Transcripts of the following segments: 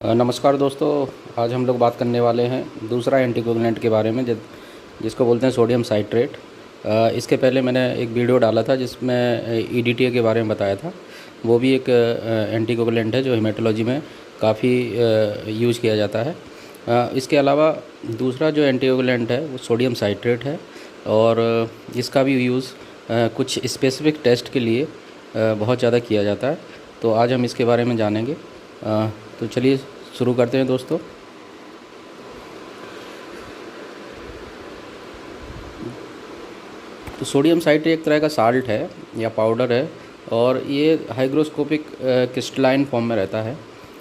नमस्कार दोस्तों। आज हम लोग बात करने वाले हैं दूसरा एंटीकोगुलेंट के बारे में जिसको बोलते हैं सोडियम साइट्रेट। इसके पहले मैंने एक वीडियो डाला था जिसमें ईडीटीए के बारे में बताया था। वो भी एक एंटीकोगुलेंट है जो हेमेटोलॉजी में काफ़ी यूज़ किया जाता है। इसके अलावा दूसरा जो एंटीकोगुलेंट है वो सोडियम साइट्रेट है और इसका भी यूज़ कुछ स्पेसिफिक टेस्ट के लिए बहुत ज़्यादा किया जाता है। तो आज हम इसके बारे में जानेंगे। तो चलिए शुरू करते हैं दोस्तों। तो सोडियम साइट्रेट एक तरह का साल्ट है या पाउडर है और ये हाइग्रोस्कोपिक क्रिस्टलाइन फॉर्म में रहता है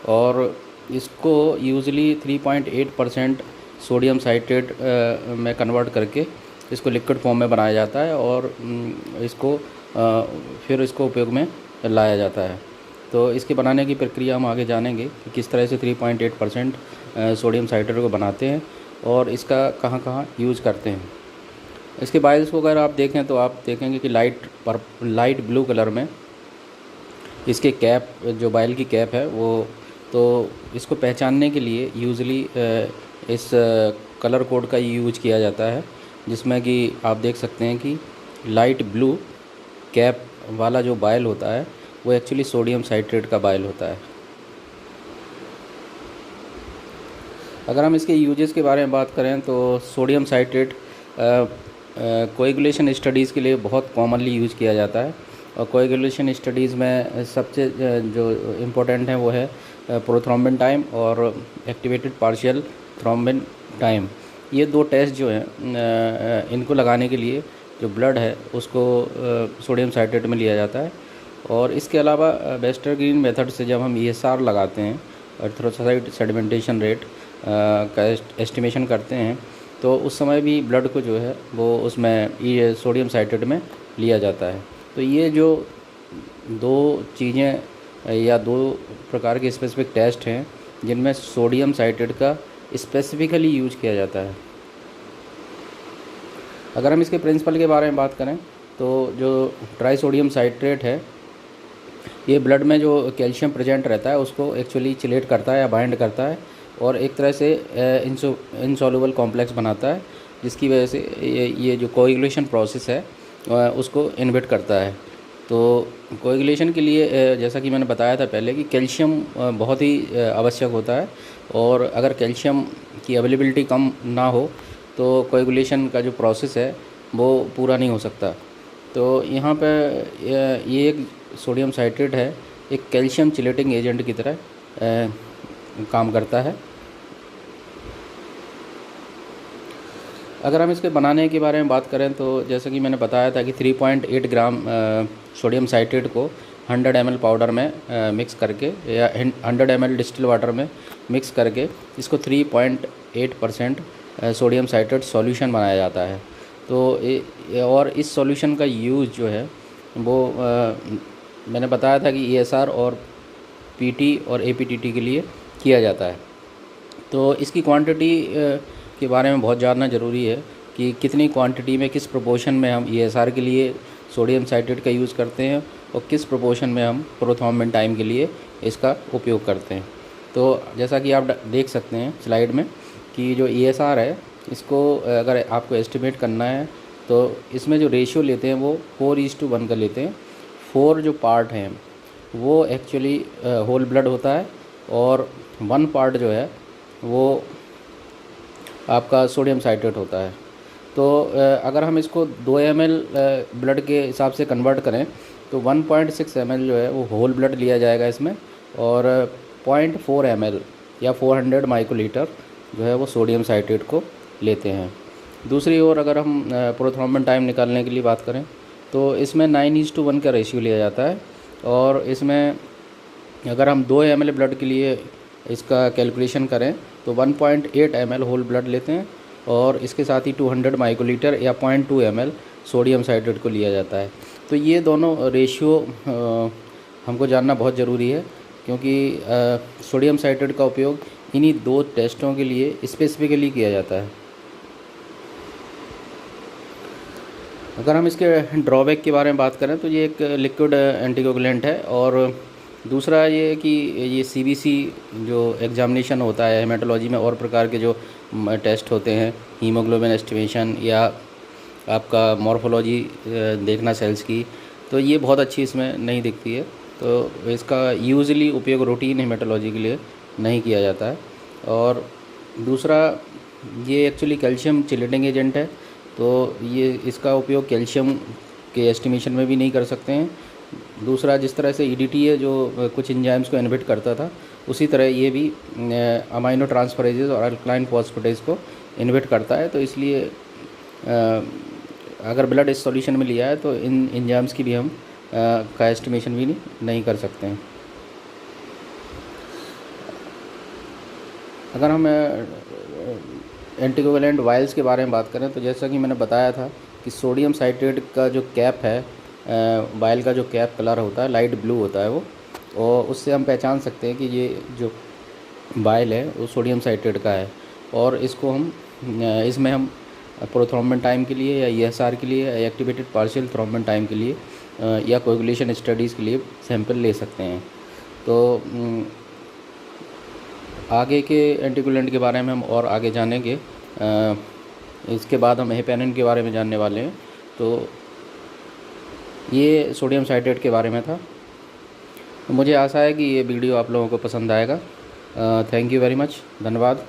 और इसको यूजली 3.8% सोडियम साइट्रेट में कन्वर्ट करके इसको लिक्विड फॉर्म में बनाया जाता है और फिर इसको उपयोग में लाया जाता है। तो इसके बनाने की प्रक्रिया हम आगे जानेंगे कि किस तरह से 3.8% सोडियम साइट्रेट को बनाते हैं और इसका कहाँ कहाँ यूज़ करते हैं। इसके बाइल्स को अगर आप देखें तो आप देखेंगे कि लाइट ब्लू कलर में इसके कैप, जो बाइल की कैप है वो, तो इसको पहचानने के लिए यूजली इस कलर कोड का यूज किया जाता है, जिसमें कि आप देख सकते हैं कि लाइट ब्लू कैप वाला जो बाइल होता है वो एक्चुअली सोडियम साइट्रेट का बाइल होता है। अगर हम इसके यूजेस के बारे में बात करें तो सोडियम साइट्रेट कोएगुलेशन स्टडीज़ के लिए बहुत कॉमनली यूज़ किया जाता है और कोएगुलेशन स्टडीज़ में सबसे जो इम्पोर्टेंट है वो है प्रोथ्रोम्बिन टाइम और एक्टिवेटेड पार्शियल थ्रोम्बिन टाइम। ये दो टेस्ट जो हैं इनको लगाने के लिए जो ब्लड है उसको सोडियम साइट्रेट में लिया जाता है। और इसके अलावा वेस्टरग्रीन मेथड से जब हम ESR लगाते हैं, एरिथ्रोसाइट सेडिमेंटेशन रेट का एस्टिमेशन करते हैं, तो उस समय भी ब्लड को जो है वो उसमें ये सोडियम साइट्रेट में लिया जाता है। तो ये जो दो चीज़ें या दो प्रकार के स्पेसिफिक टेस्ट हैं जिनमें सोडियम साइट्रेट का स्पेसिफिकली यूज किया जाता है। अगर हम इसके प्रिंसिपल के बारे में बात करें तो जो ट्राई सोडियम साइट्रेट है ये ब्लड में जो कैल्शियम प्रेजेंट रहता है उसको एक्चुअली चिलेट करता है या बाइंड करता है और एक तरह से इनसॉल्युबल कॉम्प्लेक्स बनाता है, जिसकी वजह से ये जो कोएगुलेशन प्रोसेस है उसको इनहिबिट करता है। तो कोएगुलेशन के लिए जैसा कि मैंने बताया था पहले कि कैल्शियम बहुत ही आवश्यक होता है और अगर कैल्शियम की अवेलेबिलिटी कम ना हो तो कोएगुलेशन का जो प्रोसेस है वो पूरा नहीं हो सकता। तो यहाँ पे ये एक सोडियम साइट्रेट है, एक कैल्शियम चिलेटिंग एजेंट की तरह काम करता है। अगर हम इसके बनाने के बारे में बात करें तो जैसा कि मैंने बताया था कि 3.8 ग्राम सोडियम साइट्रेट को 100 ml पाउडर में मिक्स करके या 100 ml डिस्टिल वाटर में मिक्स करके इसको 3.8% सोडियम साइट्रेट सॉल्यूशन बनाया जाता है। तो और इस सॉल्यूशन का यूज़ जो है वो मैंने बताया था कि ESR और PT और APTT के लिए किया जाता है। तो इसकी क्वांटिटी के बारे में बहुत जानना ज़रूरी है कि कितनी क्वांटिटी में, किस प्रोपोर्शन में हम ESR के लिए सोडियम साइट्रेट का यूज़ करते हैं और किस प्रोपोर्शन में हम प्रोथ्रोम्बिन टाइम के लिए इसका उपयोग करते हैं। तो जैसा कि आप देख सकते हैं स्लाइड में कि जो ESR है इसको अगर आपको एस्टिमेट करना है तो इसमें जो रेशियो लेते हैं वो 4:1 का लेते हैं। 4 जो पार्ट हैं वो एक्चुअली होल ब्लड होता है और 1 पार्ट जो है वो आपका सोडियम साइट्रेट होता है। तो अगर हम इसको 2 ml ब्लड के हिसाब से कन्वर्ट करें तो 1.6 ml जो है वो होल ब्लड लिया जाएगा इसमें और 0.4 ml या 400 माइक्रोलीटर जो है वो सोडियम साइट्रेट को लेते हैं। दूसरी ओर अगर हम प्रोथ्रोम्बिन टाइम निकालने के लिए बात करें तो इसमें 9:1 का रेशियो लिया जाता है और इसमें अगर हम 2 ml ब्लड के लिए इसका कैलकुलेशन करें तो 1.8 ml होल ब्लड लेते हैं और इसके साथ ही 200 माइक्रोलीटर या 0.2 ml सोडियम साइट्रेट को लिया जाता है। तो ये दोनों रेशियो हमको जानना बहुत ज़रूरी है क्योंकि सोडियम साइट्रेट का उपयोग इन्हीं दो टेस्टों के लिए स्पेसिफिकली किया जाता है। अगर हम इसके ड्रॉबैक के बारे में बात करें तो ये एक लिक्विड एंटीकोगुलेंट है और दूसरा ये कि ये सीबीसी जो एग्ज़ामिनेशन होता है हेमेटोलॉजी में, और प्रकार के जो टेस्ट होते हैं, हीमोग्लोबिन एस्टिमेशन या आपका मॉर्फोलॉजी देखना सेल्स की, तो ये बहुत अच्छी इसमें नहीं दिखती है। तो इसका यूजुअली उपयोग रूटीन हेमेटोलॉजी के लिए नहीं किया जाता है। और दूसरा, ये एक्चुअली कैल्शियम चिलेटिंग एजेंट है, तो ये इसका उपयोग कैल्शियम के एस्टिमेशन में भी नहीं कर सकते हैं। दूसरा, जिस तरह से ईडीटी है जो कुछ एंजाइम्स को इनहिबिट करता था, उसी तरह ये भी अमाइनो ट्रांसफरेजेस और अल्कलाइन फॉस्फेटेज को इनहिबिट करता है। तो इसलिए अगर ब्लड इस सॉल्यूशन में लिया है तो इन एंजाइम्स की भी हम का एस्टिमेशन भी नहीं कर सकते हैं। अगर हम एंटीकोवैलेंट वायल्स के बारे में बात करें, तो जैसा कि मैंने बताया था कि सोडियम साइट्रेट का जो कैप है, वायल का जो कैप कलर होता है लाइट ब्लू होता है वो, और उससे हम पहचान सकते हैं कि ये जो वायल है वो सोडियम साइट्रेट का है। और इसको हम इसमें हम प्रोथ्रोम्बिन टाइम के लिए या ईएसआर के लिए या एक्टिवेटेड पार्शियल थ्रोम्बिन टाइम के लिए या कोएगुलेशन स्टडीज़ के लिए सैंपल ले सकते हैं। तो आगे के एंटीकोगुलेंट के बारे में हम और आगे जानेंगे। इसके बाद हम हेपेरिन के बारे में जानने वाले हैं। तो ये सोडियम साइट्रेट के बारे में था। मुझे आशा है कि ये वीडियो आप लोगों को पसंद आएगा। थैंक यू वेरी मच, धन्यवाद।